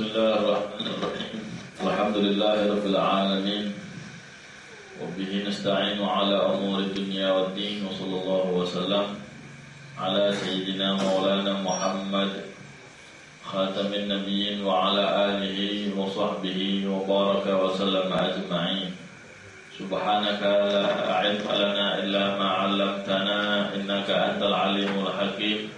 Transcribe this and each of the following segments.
Bismillahirrahmanirrahim. Alhamdulillahirabbil alamin. Wa bihi nasta'inu ala umuri dunya waddin. Wa sallallahu wasallam ala sayyidina maulana Muhammad khatamin nabiyyin wa ala alihi wa sahbihi wa baraka wa sallama ajma'in. Subhanaka la ilma lana illa ma 'allamtana innaka antal alimul hakim.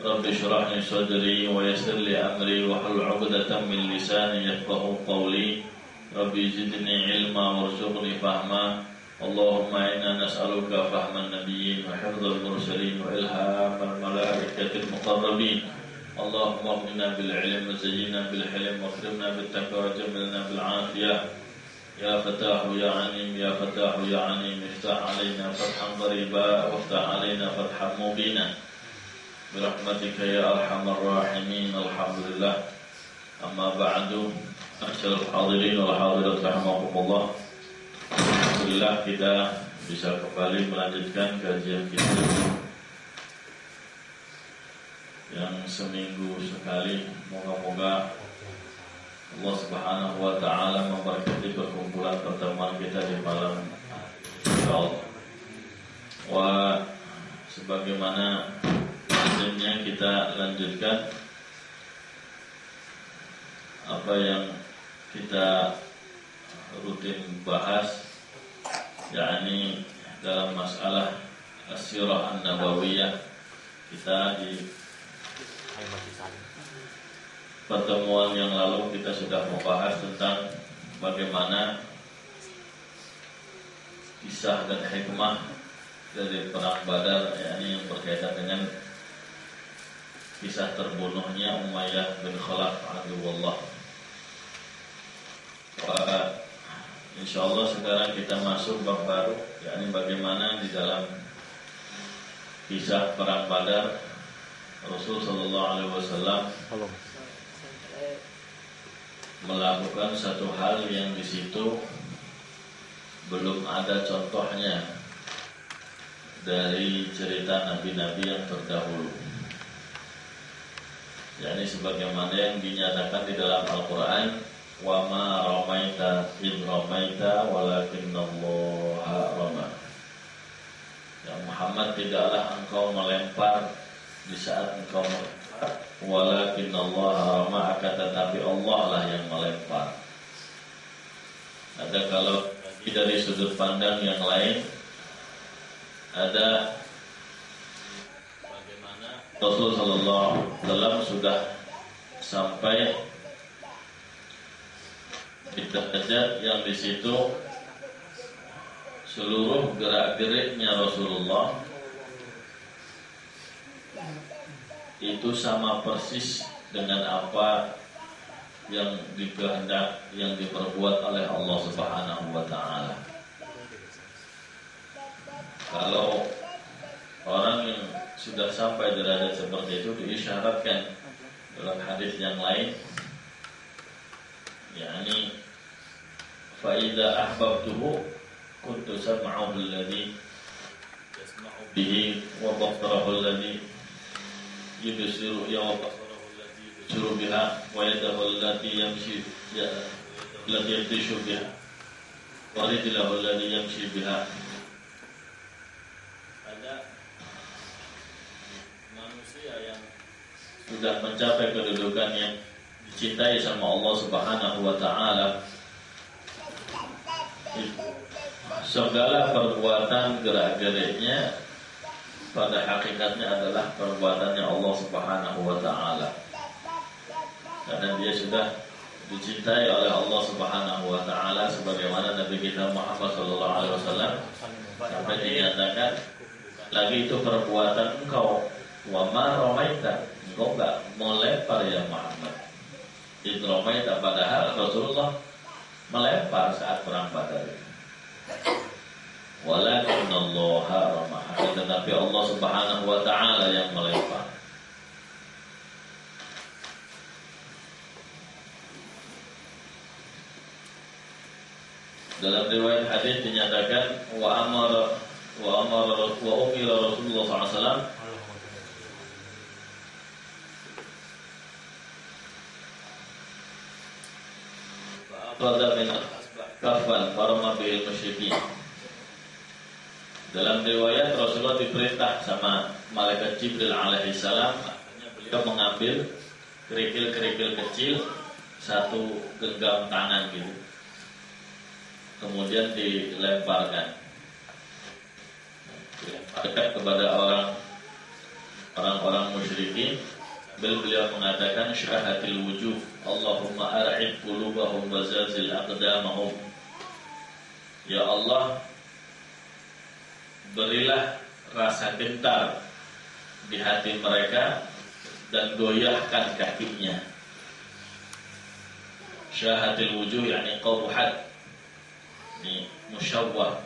Rabbi shrah li sadri wa yassir li amri wa hlul 'uqdatam min lisani yafqahu qawli. Rabbi zidni ilma warzuqni fahma. Allahumma inna nas'aluka fahman nabiyyin wa hifdzal mursalin wa ilhamal malaikatil muqarrabin. Allahumma aghnina bil ilmi wa zayyinna bil hilmi wa akrimna bit taqwa wa jamilna bil 'afiyah. Ya Fatahu ya Alim ya Fatahu ya Alim iftah 'alaina fathan qariba wa iftah 'alaina fathan mubina. Birahmatika ya arhamar rahimin. Alhamdulillah. Amma ba'du. Assalamualaikum hadirin wal hadirat rahimakumullah. Alhamdulillah kita bisa kembali melanjutkan kajian kita yang seminggu sekali. Moga-moga Allah Subhanahu wa taala memberkati perkumpulan pertemuan kita di malam insyaallah. Wa sebagaimana lazimnya kita lanjutkan apa yang kita rutin bahas, yakni dalam masalah as-sirah an-nabawiyah. Kita di pertemuan yang lalu kita sudah membahas tentang bagaimana kisah dan hikmah dari perang Badar, yakni yang berkaitan dengan kisah terbunuhnya Umayyah bin Khalaf aduwallah. Insyaallah sekarang kita masuk bab baru, yakni bagaimana di dalam kisah perang Badar Rasul sallallahu alaihi wasallam melakukan satu hal yang di situ belum ada contohnya dari cerita nabi-nabi yang terdahulu. yakni sebagaimana yang dinyatakan di dalam Al-Quran, wa ma ramaita id ramaita walakinnallaha rama. Ya Muhammad, tidaklah engkau melempar di saat engkau melempar, walakinnallaha rama, akan tetapi Allah lah yang melempar. Ada kalau dari sudut pandang yang lain, ada Rasul sallallahu alaihi wasallam sudah sampai di derajat yang di situ seluruh gerak-geriknya Rasulullah itu sama persis dengan apa yang dikehendak, yang diperbuat oleh Allah Subhanahu wa taala. Kalau orang yang sudah sampai derajat seperti itu diisyaratkan dalam hadis yang lain, yakni fa idza ahbabtuhu kuntu sam'ahu alladhi yasma'u bihi wa basarahu alladhi yubsiru wa basarahu alladhi yubsiru biha wa yadahu allati yamshi allati yamshi biha wa rijluhu alladhi yamshi biha. Sudah mencapai kedudukan yang dicintai sama Allah Subhanahu wa taala, segala perbuatan gerak-geriknya pada hakikatnya adalah perbuatannya Allah Subhanahu wa taala. Karena dia sudah dicintai oleh Allah Subhanahu wa taala, sebagaimana Nabi kita Muhammad sallallahu alaihi wasallam sampai dinyatakan lagi itu perbuatan engkau, wa ma ramaita, engkau enggak melempar ya Muhammad. Idromaita, padahal Rasulullah melempar saat perang Badar. Walakinnallaha rama, tetapi Allah Subhanahu wa taala yang melempar. Dalam riwayat hadis dinyatakan wa umira Rasulullah SAW faqadha min kafan farama bil musyrikin. Dalam riwayat Rasulullah diperintah sama malaikat Jibril alaihi salam, akhirnya beliau mengambil kerikil-kerikil kecil satu genggam tangan gitu. Kemudian dilemparkan kepada orang-orang musyrikin. Beliau mengatakan syahatil wujuh Allahumma ar'id qulubahum wa zalzil aqdamahum. Ya Allah, berilah rasa gentar di hati mereka dan goyahkan kakinya. Syahatil wujuh yakni qabuhat, ini musyawwah,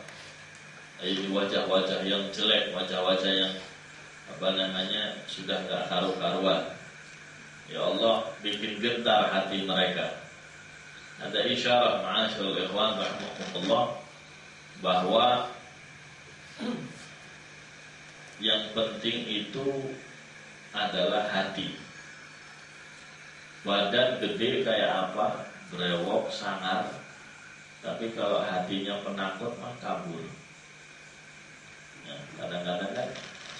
ini wajah-wajah yang jelek, wajah-wajah yang sudah gak karu-karuan. Ya Allah, bikin gentar hati mereka. Ada isyarat ma'asyiral ikhwan rahimakumullah bahwa yang penting itu adalah hati. Badan gede kayak apa, brewok, sangar, tapi kalau hatinya penakut mah kabur. Ya, kadang-kadang kan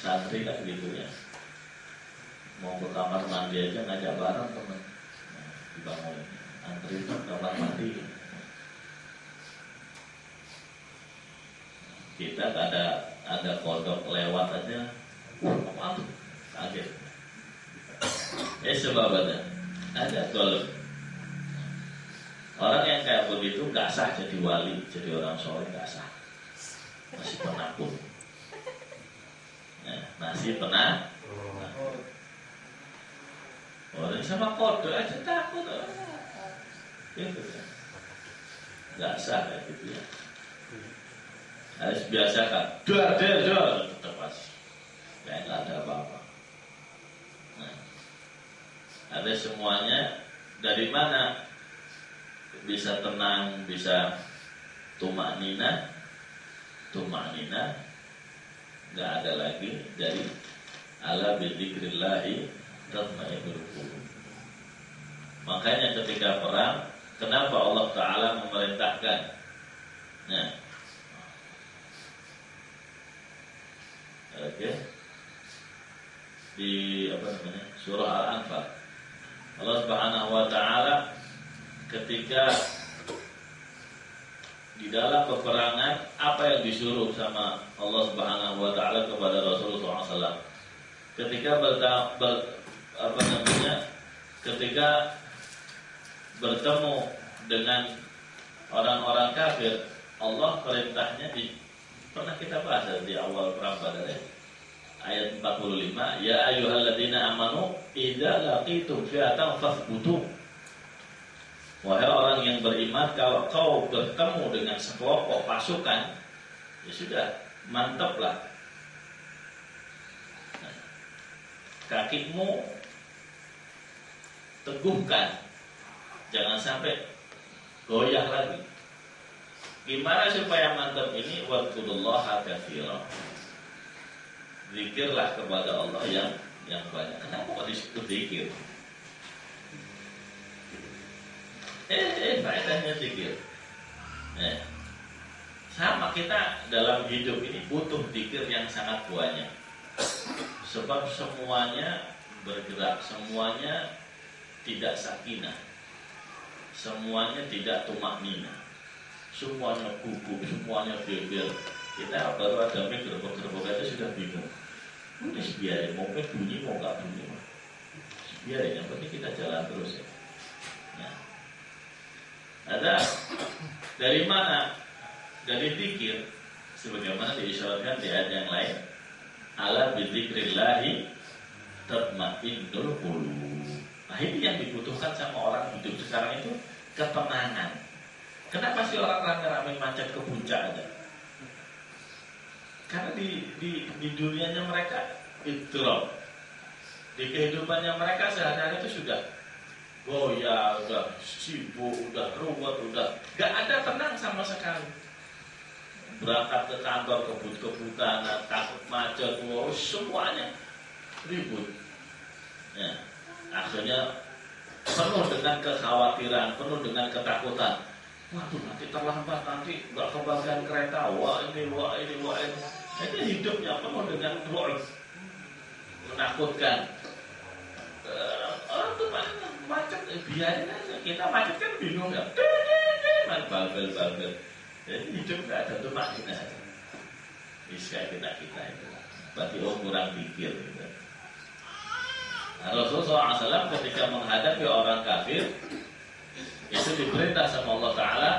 santri kan gitu ya, mau ke kamar mandi aja ngajak bareng teman, dibangun antri ke kamar mandi. Kita ada kodok lewat aja, apa kaget. Sebab ada golok. Orang yang kayak begitu gak sah jadi wali, jadi orang soleh gak sah, masih penakut. Masih pernah orang sama kode aja takut gitu ya. Gak sah kayak gitu ya. Harus biasakan dua tetap masih kayak gak ada apa-apa. Ada semuanya. Dari mana bisa tenang, bisa tumak nina, nggak ada lagi dari ala bidzikrillahi tatma'innul qulub. Makanya ketika perang, kenapa Allah Ta'ala memerintahkan? Nah, oke, di surah Al-Anfal, Allah Subhanahu Wa Ta'ala ketika di dalam peperangan, apa yang disuruh sama Allah Subhanahu Wa Ta'ala kepada Rasulullah SAW? Ketika ketika bertemu dengan orang-orang kafir, Allah perintahnya pernah kita bahas di awal perang Badar ya? Ayat 45, ya ayyuhalladzina amanu idza laqitum fi'atan fathbutu. Wahai orang yang beriman, kalau kau bertemu dengan sekelompok pasukan, ya sudah, mantaplah. Kakimu teguhkan, jangan sampai goyah lagi. Gimana supaya mantap ini? Wadkurullaha katsiran. Zikirlah kepada Allah yang banyak. Kenapa kok disebut zikir? Faedahnya zikir. Sama kita dalam hidup ini butuh zikir yang sangat banyak. Sebab semuanya bergerak, semuanya tidak sakinah, semuanya tidak tumaknina, semuanya gugup, semuanya geger. Kita baru ada mic gerbok-gerbok aja sudah bingung. Udah biarin, mau bunyi mau nggak bunyi, biarin, yang penting kita jalan terus ya. Ada dari mana? Dari zikir, sebagaimana diisyaratkan di ayat yang lain. Ala bidzikrillahi tatma'innul qulub. Nah, ini yang dibutuhkan sama orang hidup sekarang itu, ketenangan. Kenapa sih orang rame-rame macet ke puncak aja? Karena di dunianya mereka idrok, di kehidupannya mereka sehari-hari itu sudah goyah, udah sibuk, udah ruwet, udah gak ada tenang sama sekali. Berangkat ke kantor kebut-kebutan, takut macet, semuanya ribut. Ya, akhirnya penuh dengan kekhawatiran, penuh dengan ketakutan. Waduh, nanti terlambat, nanti nggak kebagian kereta, wah ini. Jadi hidupnya penuh dengan ru'b, menakutkan. Orang tuh macet, biarin aja. Kita macet kan bingung ya. Balbel. Jadi hidup nggak ada tuh makna. Bisa kita itu. Berarti kurang pikir. Gitu. Nah, Rasulullah SAW ketika menghadapi orang kafir itu diperintah sama Allah Ta'ala,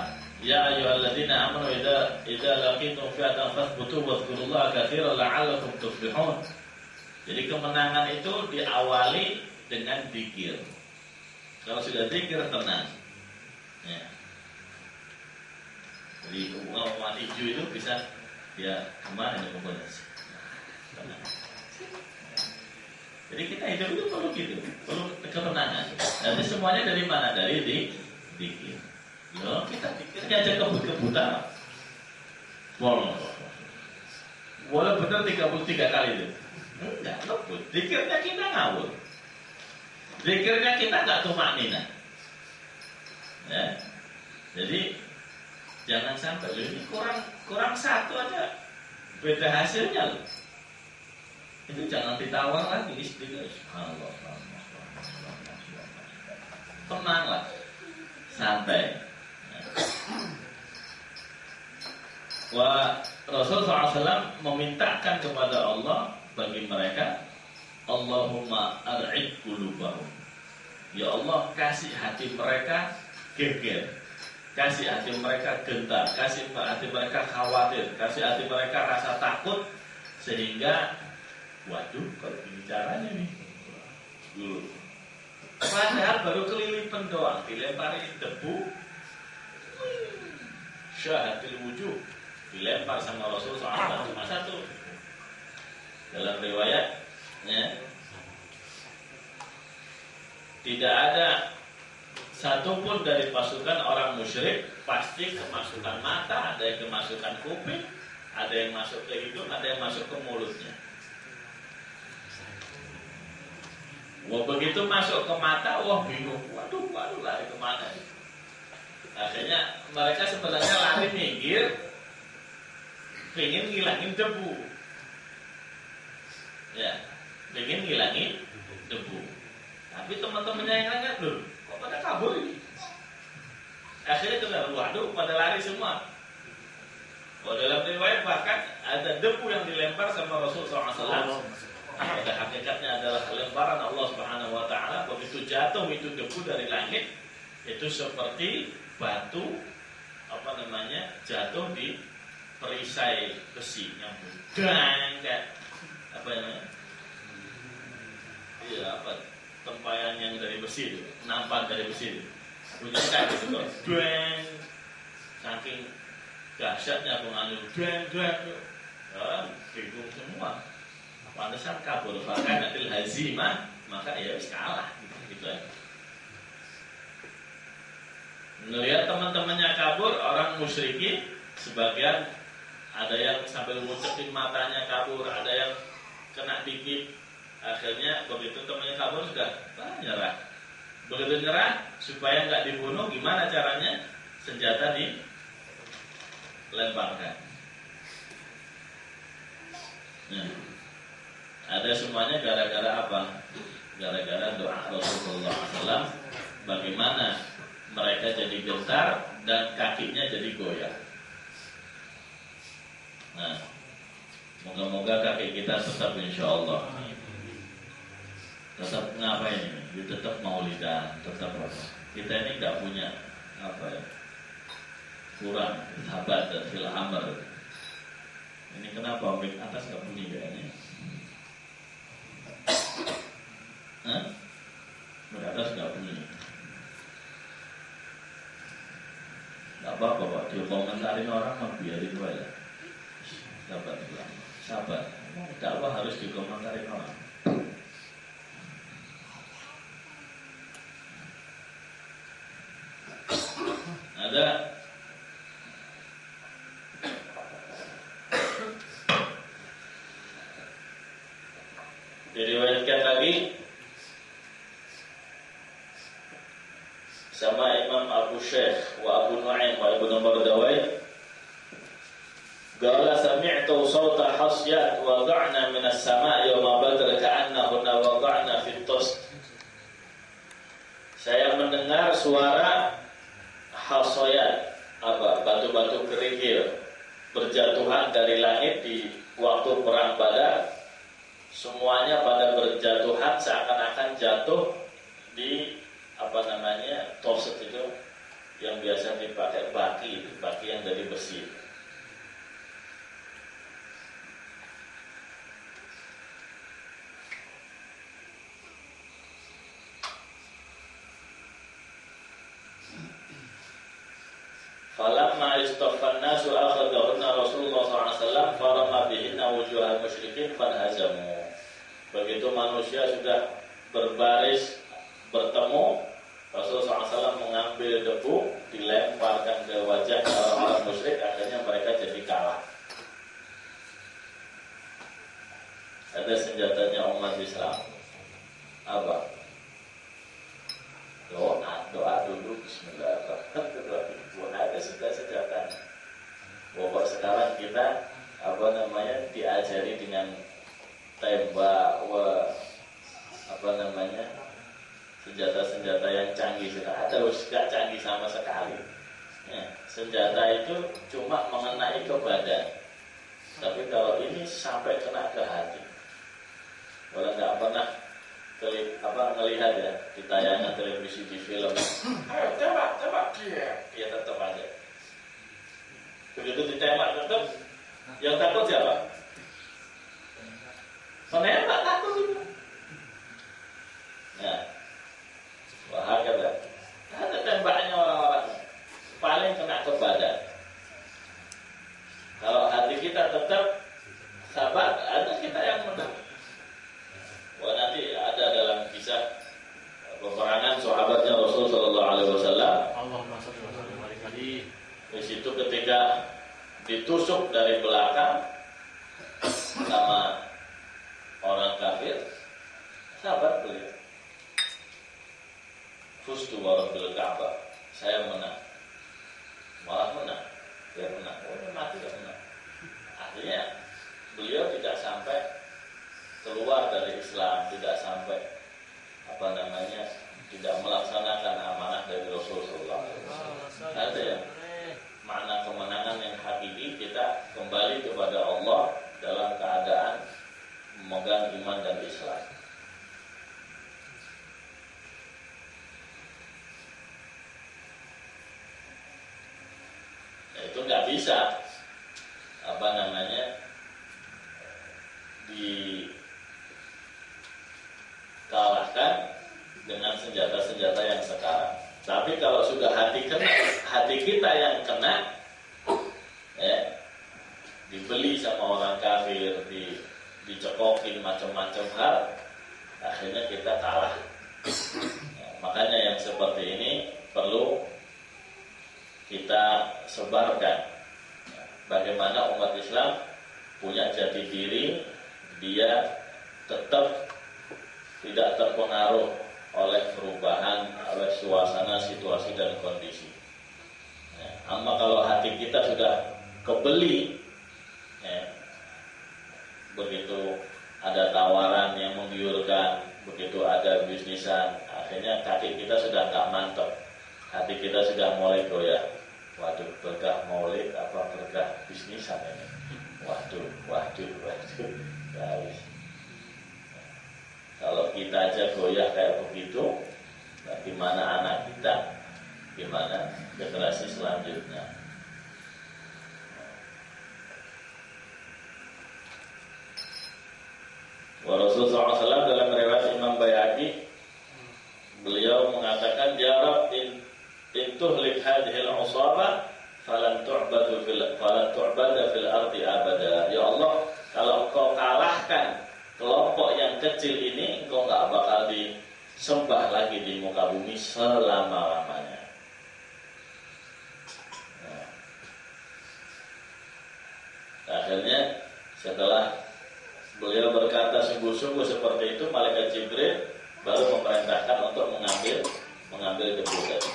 ya ayyuhalladzina amanu idza laqitum fi'atan fathbutu wadhkurullaha katsiran la'allakum tuflihun. Jadi kemenangan itu diawali dengan zikir. Kalau sudah zikir tenang. Ya. Jadi umat hijau itu bisa dia kemana ini pokoknya. Tenang. Jadi kita hidup itu perlu gitu, perlu ketenangan. Nanti semuanya dari mana? Dari zikir. Loh, kita zikirnya aja kebut-kebutan. Boleh benar 33 kali itu. Enggak, lembut. Zikirnya kita ngawur. Zikirnya kita enggak tumaknina. Ya. Jadi jangan sampai ini kurang satu aja beda hasilnya loh. Itu jangan ditawar lagi istilah. Allah. Tenanglah, santai. Rasulullah SAW memintakan kepada Allah bagi mereka, Allahumma ar'id qulubahum. Ya Allah, kasih hati mereka geger, kasih hati mereka gentar, kasih hati mereka khawatir, kasih hati mereka rasa takut, sehingga waduh, kalau ini caranya nih dulu. Padahal baru kelilipan doang, dilempari debu, syahatil wujuh, dilempar sama Rasulullah SAW cuma satu. Dalam riwayat, ya, tidak ada satupun dari pasukan orang musyrik pasti kemasukan mata, ada yang kemasukan kuping, ada yang masuk ke hidung, ada yang masuk ke mulutnya. Wah, begitu masuk ke mata, wah bingung, waduh lari kemana? Akhirnya mereka sebenarnya lari minggir, pengen ngilangin debu, ya, pengen ngilangin debu. Tapi teman-temannya yang lain loh, kok pada kabur ini? Akhirnya tuh, waduh, pada lari semua. Oh, dalam riwayat bahkan ada debu yang dilempar sama Rasulullah SAW. Pada hakikatnya adalah lemparan Allah Subhanahu Wa Taala. Begitu jatuh itu debu dari langit, itu seperti batu jatuh di perisai besi yang kayak apa namanya? Iya, apa tempayan yang dari besi itu, nampan dari besi itu. Bunyinya kayak gitu kok. Saking dahsyatnya pengaruh bingung semua. Pantesan kabur, bahkan nanti hazimah, maka ya harus kalah gitu aja. Melihat teman-temannya kabur, orang musyrikin sebagian ada yang sambil ngucekin matanya kabur, ada yang kena dikit. Akhirnya begitu temannya kabur sudah nyerah. Begitu nyerah, supaya nggak dibunuh, gimana caranya? Senjata dilemparkan. Ada semuanya gara-gara apa? Gara-gara doa Rasulullah SAW. Bagaimana mereka jadi gentar dan kakinya jadi goyah. Nah, moga-moga kaki kita tetap insyaAllah tetap ngapain ini? Tetap maulidan, tetap apa? Kita ini nggak punya apa ya? Kurang sahabat dan fil amr. Ini kenapa mic atas nggak bunyi kayaknya? Mic atas nggak bunyi. Nggak apa-apa Pak, dikomentarin orang mah biarin aja. Sabar. Dakwah harus dikomentarin orang. Ada diriwayatkan lagi sama Imam Abu Syekh wa Abu Nu'aim wa Ibnu Bardawai, qala sami'tu sawta hasyat wada'na min as-sama'i wa badr ka'annahunna wada'na fi tost. Saya mendengar suara hasyat, batu-batu kerikil berjatuhan dari langit di waktu perang Badar. Semuanya pada berjatuhan seakan-akan jatuh di toset itu yang biasa dipakai baki yang dari besi. Falamma istaffan nasu akhadahunna Rasulullah SAW farama bihinna wujuhal musyrikin fanhazamu. Begitu manusia sudah berbaris bertemu, Rasulullah SAW mengambil debu dilemparkan ke wajah orang-orang musyrik, akhirnya mereka jadi kalah. Ada senjatanya umat Islam apa? Doa dulu Bismillahirrahmanirrahim. Ada senjata. Pokok sekarang kita diajari dengan tembak, senjata-senjata yang canggih sudah ada, gak canggih sama sekali. Ya, senjata itu cuma mengenai ke badan, tapi kalau ini sampai kena ke hati. Kalau nggak pernah ngelihat ya di tayangan televisi, di film, ayo tembak dia tetap aja. Begitu ditembak tetap, yang takut siapa? Menembak takut itu. Nah, wahakala ada tembaknya orang-orang paling kena ke badan. Kalau hati kita tetap sabar, ada kita yang menang. Wah, nanti ada dalam kisah peperangan sahabatnya Rasul Sallallahu Alaihi Wasallam. Di situ ketika ditusuk dari belakang sama orang kafir, sabar beliau. Fustu wa rabbil Ka'bah, saya menang. Malah menang. Dia menang. Mati dia menang. Artinya beliau tidak sampai keluar dari Islam, tidak sampai tidak melaksanakan amanah dari Rasulullah. Ada ya, makna kemenangan yang hakiki, kita kembali kepada Allah dalam keadaan memegang iman dan Islam. Nah, itu nggak bisa dikalahkan dengan senjata-senjata yang sekarang. Tapi kalau sudah hati kita yang kena, ya, dibeli sama orang kafir, dicekokin macam-macam hal, akhirnya kita kalah. Ya, makanya yang seperti ini perlu kita sebarkan. Bagaimana umat Islam punya jati diri, dia tetap tidak terpengaruh oleh perubahan, oleh suasana, situasi dan kondisi. Ya, amma kalau hati kita sudah kebeli, ya, begitu ada tawaran yang menggiurkan, begitu ada bisnisan, akhirnya kaki kita sudah nggak mantap, hati kita sudah mulai goyah. Waduh, berkah maulid apa berkah bisnisan ini? Waduh. Guys. Kalau kita aja goyah kayak begitu, nah gimana anak kita? Gimana generasi selanjutnya? Rasulullah SAW dalam riwayat Imam Bayhaqi, beliau mengatakan, ya Rabb, intuhlik hadhil usabah falan tu'bada fil ardi abada. Ya Allah, kalau engkau kalahkan kelompok yang kecil ini, engkau enggak bakal disembah lagi di muka bumi selama-lamanya. Nah, akhirnya setelah beliau berkata sungguh-sungguh seperti itu, malaikat Jibril baru memerintahkan untuk mengambil debu tadi.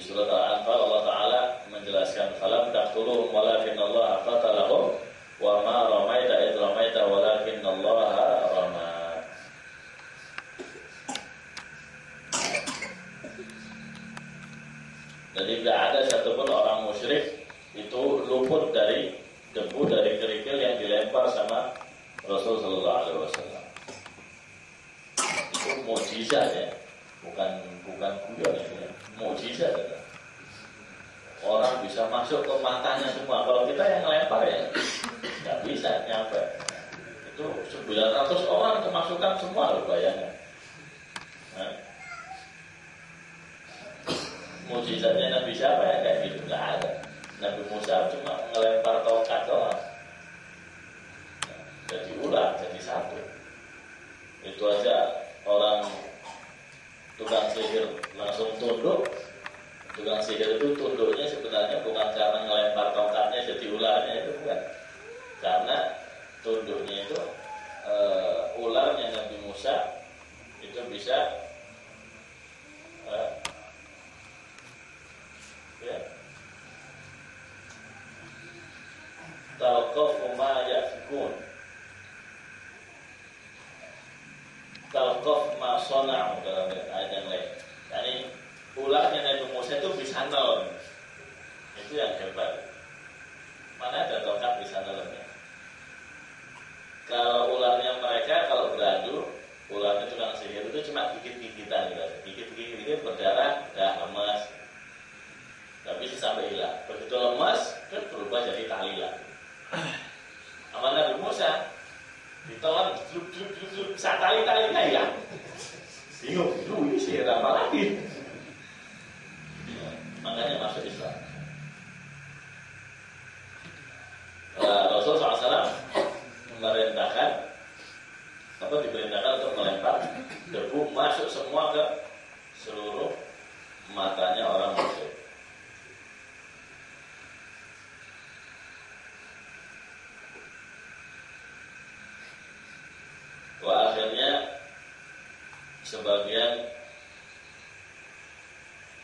surat Al-Anfal Allah Ta'ala menjelaskan falam taqtuluhum walakinnallaha qatalahum wa ma ramaita id ramaita walakinnallaha rama. Jadi tidak ada satupun orang musyrik itu luput dari debu, dari kerikil yang dilempar sama Rasul Sallallahu Alaihi Wasallam. Itu mukjizat ya, bukan guyon ya, mukjizat ya. Orang bisa masuk ke matanya semua. Kalau kita yang ngelempar ya nggak bisa nyampe. Itu 900 orang kemasukan semua loh, bayangin. Nah, mukjizatnya Nabi siapa ya kayak gitu? Nggak ada. Nabi Musa cuma ngelempar tongkat doang, jadi ular, jadi satu. Itu aja orang tukang sihir langsung tunduk. Tukang sihir itu tunduknya sebenarnya bukan karena ngelempar tongkatnya jadi ularnya, itu bukan. Karena tunduknya itu ularnya Nabi Musa itu bisa talqafu ma yafikun, talqaf ma sona'u dalam ayat yang lain. Yani ularnya Nabi Musa itu bisa nelen. Itu yang hebat. Mana ada tongkat bisa nelennya. Kalau ularnya mereka kalau beradu, ularnya tukang sihir itu cuma gigit-gigitan gitu. Gigit-gigit berdarah, dah lemas. Tapi sampai hilang. Begitu lemas, terus berubah jadi tahlilan. Amal Nabi Musa ditelan gluk saat tali-talinya hilang. Bingung, ini sihir apa lagi? Makanya masuk Islam. Rasulullah SAW diperintahkan untuk melempar debu masuk semua ke seluruh matanya orang musyrik. Akhirnya sebagian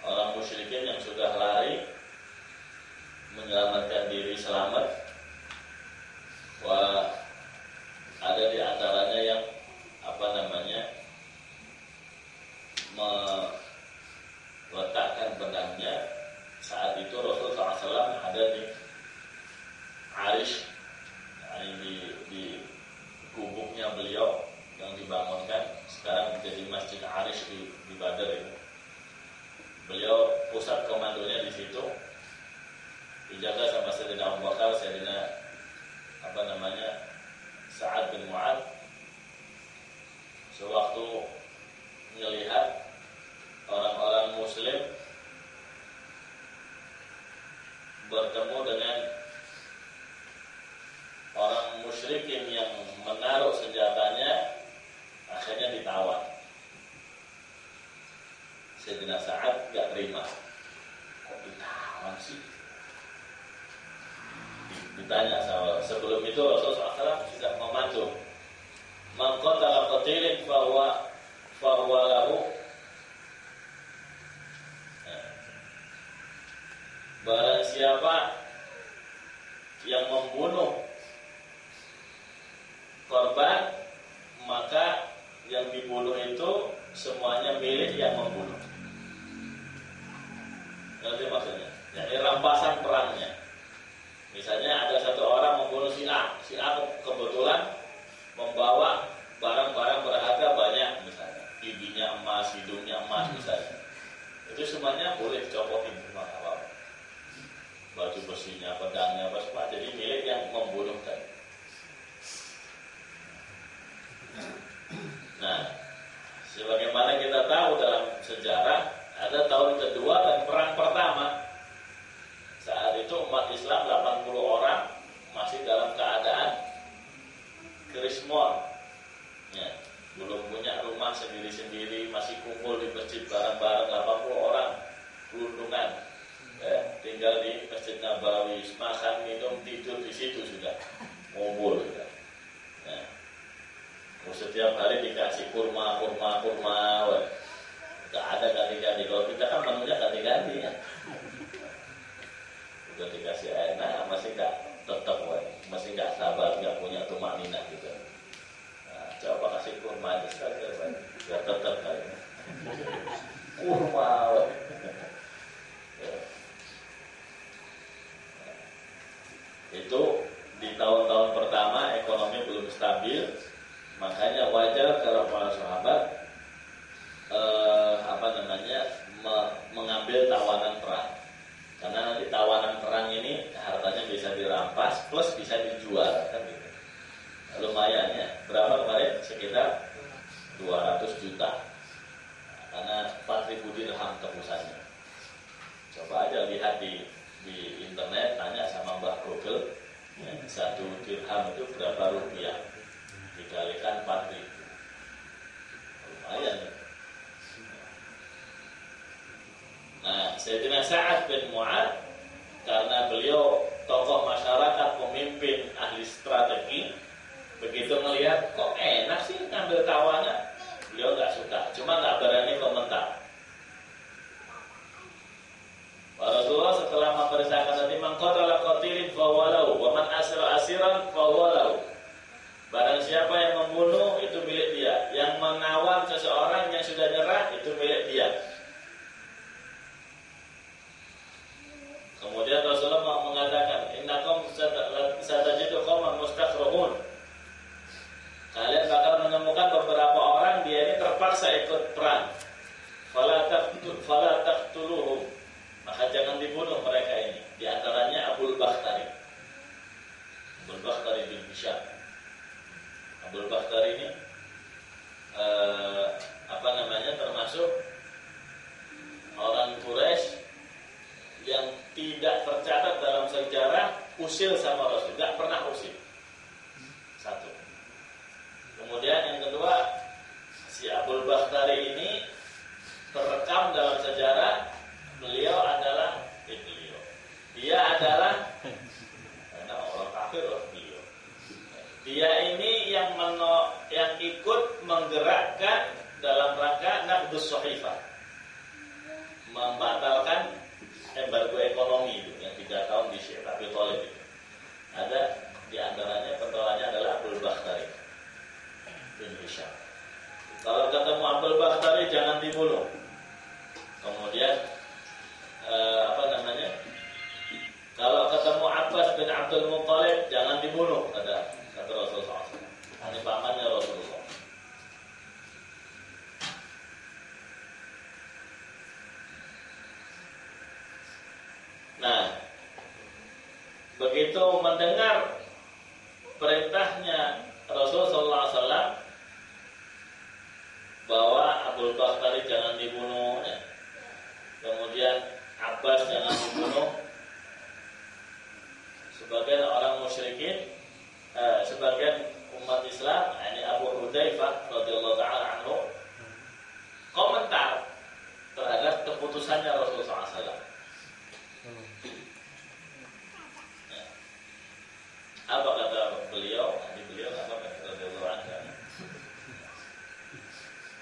orang musyrikin yang sudah lari menyelamatkan diri selamat. Ada di antaranya yang meletakkan pedangnya. Saat itu Rasulullah SAW ada di Arish, di gubuknya beliau yang dibangunkan sekarang menjadi Masjid Arish di Badar itu. Beliau pusat komandonya di situ, dijaga sama Sayyidina Abu Bakar, Sayyidina Sa'ad bin Mu'ad. Sewaktu melihat orang-orang Muslim bertemu dengan orang musyrikin yang menaruh senjatanya, akhirnya ditawan. Sayyidina Sa'ad gak terima. Kok ditawan sih? Ditanya sama sebelum itu Rasulullah SAW sudah memandu. Man qatala qatilin fahuwa lahu. Barang siapa yang membunuh korban, maka yang dibunuh itu semuanya milik yang membunuh. Nanti maksudnya, jadi rampasan perangnya. Misalnya ada satu orang membunuh si A kebetulan membawa barang-barang berharga banyak, misalnya giginya emas, hidungnya emas misalnya. Itu semuanya boleh dicopotin semua, apa-apa. Baju besinya, pedangnya, apa semua jadi milik yang membunuh tadi. Nah, sebagaimana kita tahu dalam sejarah, ada tahun kedua dan perang pertama. Saat itu umat Islam 80 orang masih dalam keadaan krismon, ya, belum punya rumah sendiri-sendiri, masih kumpul di masjid bareng-bareng 80 orang perundungan, ya, tinggal di Masjid Nabawi, makan, minum, tidur di situ sudah ngumpul sudah. Ya. Setiap hari dikasih kurma, gak ada ganti-ganti. Kalau kita kan menunya ganti-ganti. Itu di tahun-tahun pertama ekonomi belum stabil, makanya wajar kalau para sahabat mengambil tawanan perang. Karena nanti tawanan perang ini hartanya bisa dirampas plus bisa dijual kan gitu. Lumayan ya. Berapa kemarin? Sekitar 200 juta. Karena 4.000 dirham tebusannya. Coba aja lihat di internet, tanya sama Mbah Google, ya, 1 dirham itu berapa rupiah? Dikalikan 4.000. Lumayan. Nah, Sayyidina Sa'ad bin Mu'adz karena beliau tokoh masyarakat, pemimpin ahli strategi, begitu melihat kok enak sih ngambil tawanan, beliau nggak suka, cuma nggak berani komentar. Rasulullah setelah memerintahkan tadi, man qatala qatilin fawalahu wa man asra asiran fawalahu. Barang siapa yang membunuh itu milik dia, yang menawar seseorang yang sudah nyerah itu milik dia. Kemudian Rasulullah mengatakan, innakum satajidu qauman mustakhrahun. Kalian bakal menemukan beberapa orang dia ini terpaksa ikut perang. Fala taqtuluhum. Maka jangan dibunuh mereka ini. Di antaranya Abul Bakhtari. Abul Bakhtari bin Hisham. Abul Bakhtari ini termasuk orang Quraisy yang tidak tercatat dalam sejarah usil sama Rasul, tidak pernah usil. Satu. Kemudian yang kedua, si Abul Bakhtari ini terekam dalam sejarah dia adalah karena orang kafir beliau. Dia ini yang ikut menggerakkan dalam rangka naqdus sahifah, membatalkan embargo ekonomi itu yang 3 tahun di Syekh Abi Thalib itu. Ada di antaranya pentolannya adalah Abul Bakhtari bin Hisham. Kalau ketemu Abul Bakhtari jangan dibunuh. Kemudian kalau ketemu Abbas bin Abdul Muttalib jangan dibunuh, kata Rasulullah SAW. Ini pamannya Rasulullah. Nah, begitu mendengar perintahnya Rasulullah SAW bahwa Abul Bakhtari jangan dibunuh, ya. Kemudian Abbas jangan dibunuh, sebagian orang musyrikin, sebagian umat Islam, ini Abu Hudzaifah radhiyallahu taala anhu, komentar terhadap keputusannya Rasulullah SAW. Apa kata beliau? Beliau apa kata radhiyallahu anhu?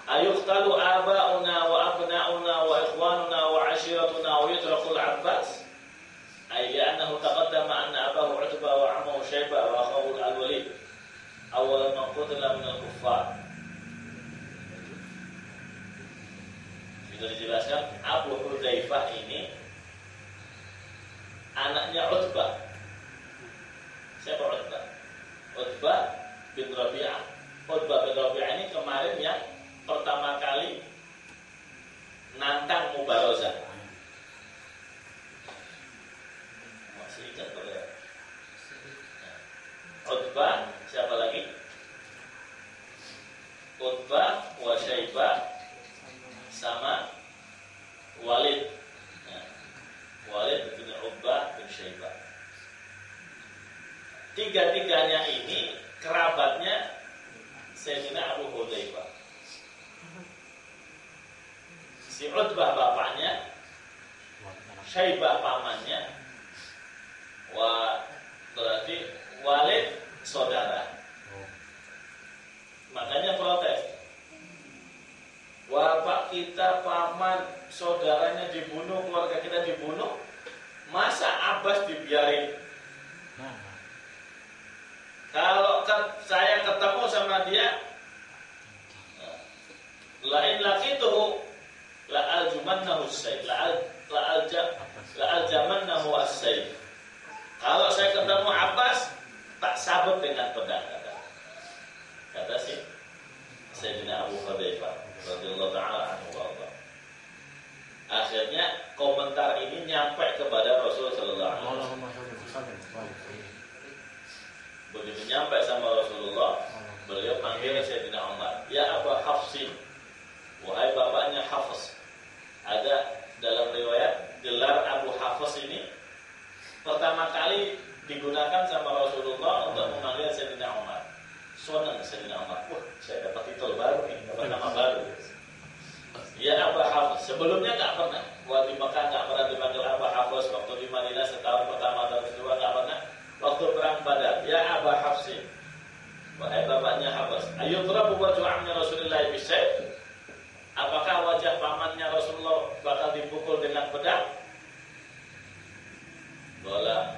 Ayuqtalu aba'una wa abna'una wa ikhwanuna wa 'ashiratuna wa yutrakul Abbas? Ay li'annahu taqaddama anna abahu Utbah wa 'ammuhu Syaibah wa akhahu al-Walid awwal man qutila min al-kuffar. Bisa dijelaskan, Abu Hudzaifah ini anaknya Utbah. Siapa Utbah? Utbah bin Rabi'ah. Utbah bin Rabi'ah ini kemarin yang pertama kali nantang mubarozah. Masih ingat ya? Utbah, siapa lagi? Utbah wa Syaibah sama Walid. Walid bin Utbah bin Syaibah. Tiga-tiganya ini kerabatnya Sayyidina Abu Hudzaifah. Si Utbah bapaknya, Syaibah pamannya, berarti Walid saudara. Makanya protes. Bapak kita, paman, saudaranya dibunuh, keluarga kita dibunuh, masa Abbas dibiarin? Kalau saya ketemu sama dia, lain laki tuh la'aljumannahu as-sayf, la'aljamannahu as-sayf. Kalau saya ketemu Abbas, tak sabut dengan pedang, kata si Sayyidina Abu Hudzaifah radhiyallahu ta'ala anhu wa arda. Akhirnya komentar ini nyampe kepada Rasul sallallahu alaihi wasallam. Begitu nyampe sama Rasulullah, beliau panggil Sayyidina Umar, "Ya Abu Hafsin." Wahai bapaknya Hafs. Ada dalam riwayat gelar Abu Hafs ini pertama kali digunakan sama Rasulullah untuk memanggil Sayyidina Umar. Senang Sayyidina Umar. Wah, saya dapat titel baru nih, dapat nama baru. Ya Abu Hafs. Sebelumnya nggak pernah. Waktu di Mekah nggak pernah dipanggil Abu Hafs. Waktu di Madinah setahun pertama dan kedua nggak pernah. Waktu perang Badar, ya Abu Hafsin. Wahai bapaknya Hafs. Ayudrabu wajhu ammi Rasulillah bisayf. Apakah wajah pamannya Rasulullah bakal dipukul dengan pedang? Qala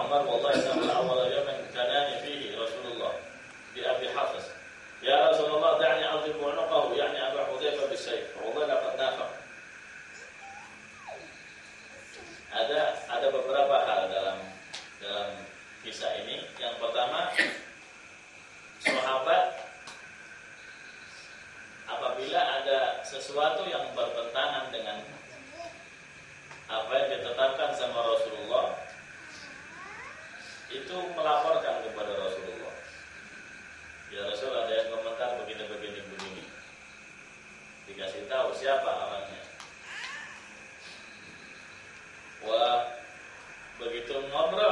Umar wallahi ta'ala awwal yawmin kanani fihi Rasulullah bi Abi Hafs. Ya Rasulullah da'ni adribu 'unuqahu yani Abu Hudzaifah bisayf. Wallahi laqad nafaq. Ada beberapa hal dalam kisah ini. Yang pertama, sahabat apabila ada sesuatu yang bertentangan dengan apa yang ditetapkan sama Rasulullah, itu melaporkan kepada Rasulullah. Ya Rasul, ada yang komentar begini. Dikasih tahu siapa orangnya. Wah, begitu ngobrol